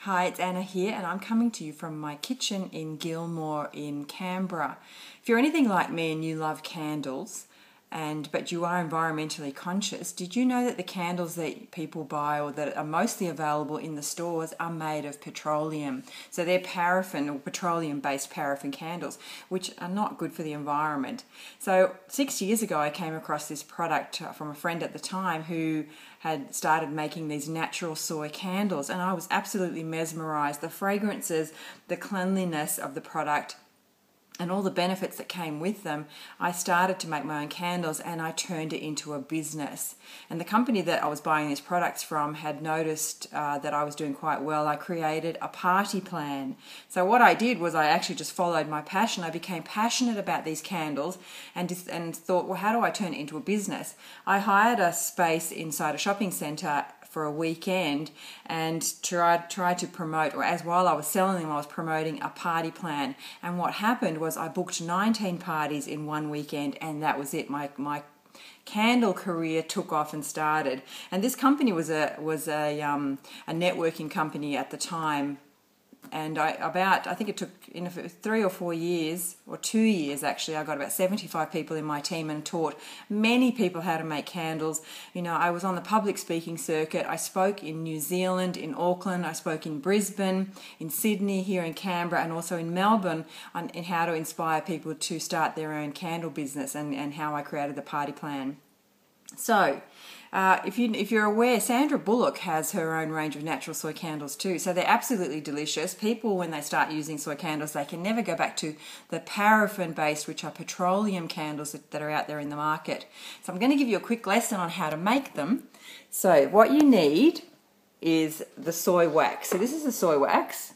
Hi, it's Anna here, and I'm coming to you from my kitchen in Gilmore in Canberra. If you're anything like me and you love candles, but you are environmentally conscious, did you know that the candles that people buy or that are mostly available in the stores are made of petroleum? So they're paraffin or petroleum-based paraffin candles, which are not good for the environment. So 6 years ago I came across this product from a friend at the time who had started making these natural soy candles, and I was absolutely mesmerized. The fragrances, the cleanliness of the product, and all the benefits that came with them. I started to make my own candles and I turned it into a business. And the company that I was buying these products from had noticed that I was doing quite well. I created a party plan. So what I did was I actually just followed my passion. I became passionate about these candles and thought, well, how do I turn it into a business? I hired a space inside a shopping centre for a weekend and tried to promote, or as while I was selling them, I was promoting a party plan. And what happened was I booked 19 parties in one weekend, and that was it. My candle career took off and started. And this company was a networking company at the time. And I think it took 3 or 4 years, or 2 years actually, I got about 75 people in my team and taught many people how to make candles. You know, I was on the public speaking circuit. I spoke in New Zealand, in Auckland, I spoke in Brisbane, in Sydney, here in Canberra, and also in Melbourne in how to inspire people to start their own candle business and how I created the party plan. So, if you're aware, Sandra Bullock has her own range of natural soy candles too. So they're absolutely delicious. People, when they start using soy candles, they can never go back to the paraffin-based, which are petroleum candles that are out there in the market. So I'm going to give you a quick lesson on how to make them. So what you need is the soy wax. So this is the soy wax.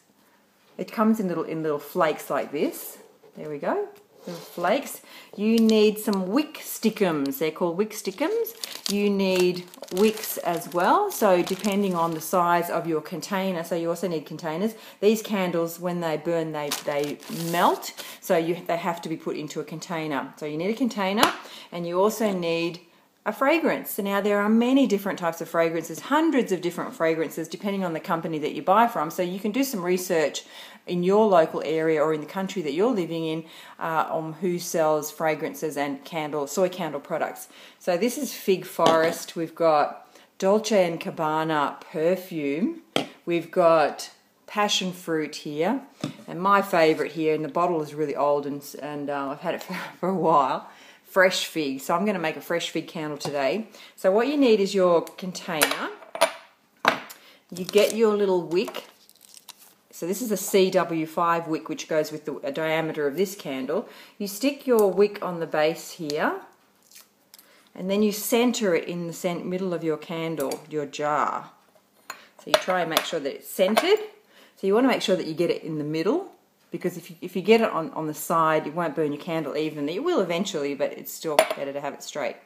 It comes in little flakes like this. There we go. Little flakes. You need some wick stickums. They're called wick stickums. You need wicks as well, so depending on the size of your container. So you also need containers. These candles, when they burn, they melt, so they have to be put into a container. So you need a container, and you also need a fragrance. So now there are many different types of fragrances, hundreds of different fragrances depending on the company that you buy from. So you can do some research in your local area or in the country that you're living in on who sells fragrances and soy candle products. So this is Fig Forest. We've got Dolce & Gabbana perfume. We've got passion fruit here, and my favorite here, and the bottle is really old and I've had it for a while, fresh fig. So I'm going to make a fresh fig candle today. So what you need is your container. You get your little wick. So this is a CW5 wick, which goes with the diameter of this candle. You stick your wick on the base here, and then you center it in the middle of your candle, your jar. So you try and make sure that it's centered. So you want to make sure that you get it in the middle, because if you get it on the side, it won't burn your candle evenly. It will eventually, but it's still better to have it straight.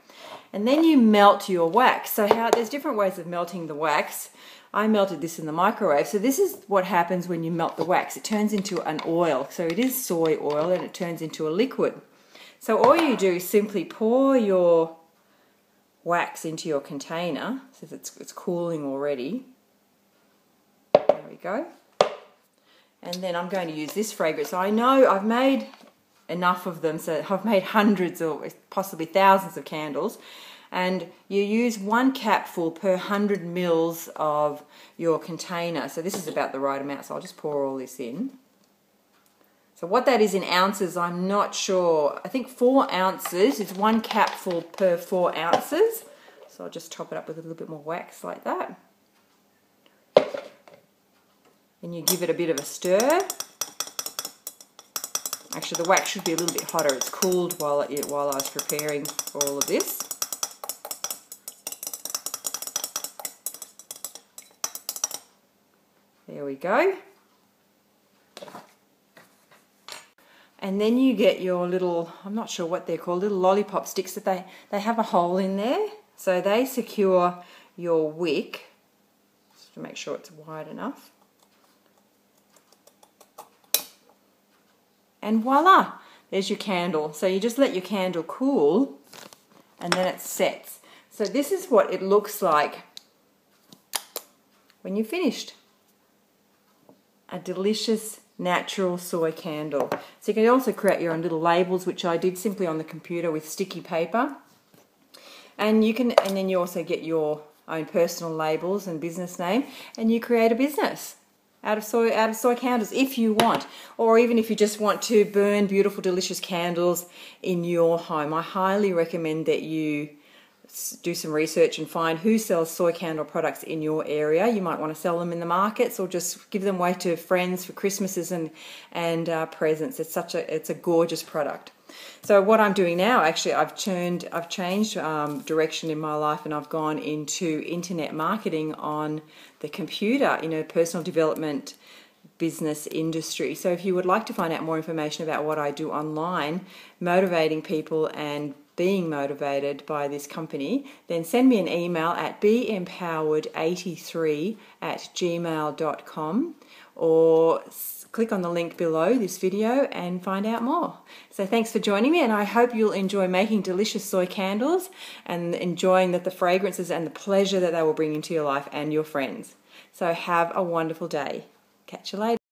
And then you melt your wax. So there's different ways of melting the wax. I melted this in the microwave. So this is what happens when you melt the wax. It turns into an oil. So it is soy oil, and it turns into a liquid. So all you do is simply pour your wax into your container. So it's cooling already. There we go. And then I'm going to use this fragrance. I know I've made enough of them, so I've made hundreds or possibly thousands of candles. And you use 1 capful per 100 mils of your container. So this is about the right amount, so I'll just pour all this in. So what that is in ounces, I'm not sure. I think 4 ounces is 1 capful per 4 ounces. So I'll just top it up with a little bit more wax like that. And you give it a bit of a stir. Actually, the wax should be a little bit hotter. It's cooled while I was preparing for all of this. There we go. And then you get your little, I'm not sure what they're called, little lollipop sticks that they have a hole in there. So they secure your wick, just to make sure it's wide enough. And voila, there's your candle. So you just let your candle cool, and then it sets. So this is what it looks like when you're finished. a delicious natural soy candle. So you can also create your own little labels, which I did simply on the computer with sticky paper. And then you also get your own personal labels and business name, and you create a business out of soy candles if you want, or even if you just want to burn beautiful, delicious candles in your home. I highly recommend that you do some research and find who sells soy candle products in your area. You might want to sell them in the markets or just give them away to friends for Christmases and presents. It's a gorgeous product. So what I'm doing now, actually, I've changed direction in my life, and I've gone into internet marketing on the computer, personal development business industry. So if you would like to find out more information about what I do online, motivating people and being motivated by this company, then send me an email at beempowered83@gmail.com, or click on the link below this video and find out more. So thanks for joining me, and I hope you'll enjoy making delicious soy candles and enjoying the fragrances and the pleasure that they will bring into your life and your friends. So have a wonderful day. Catch you later.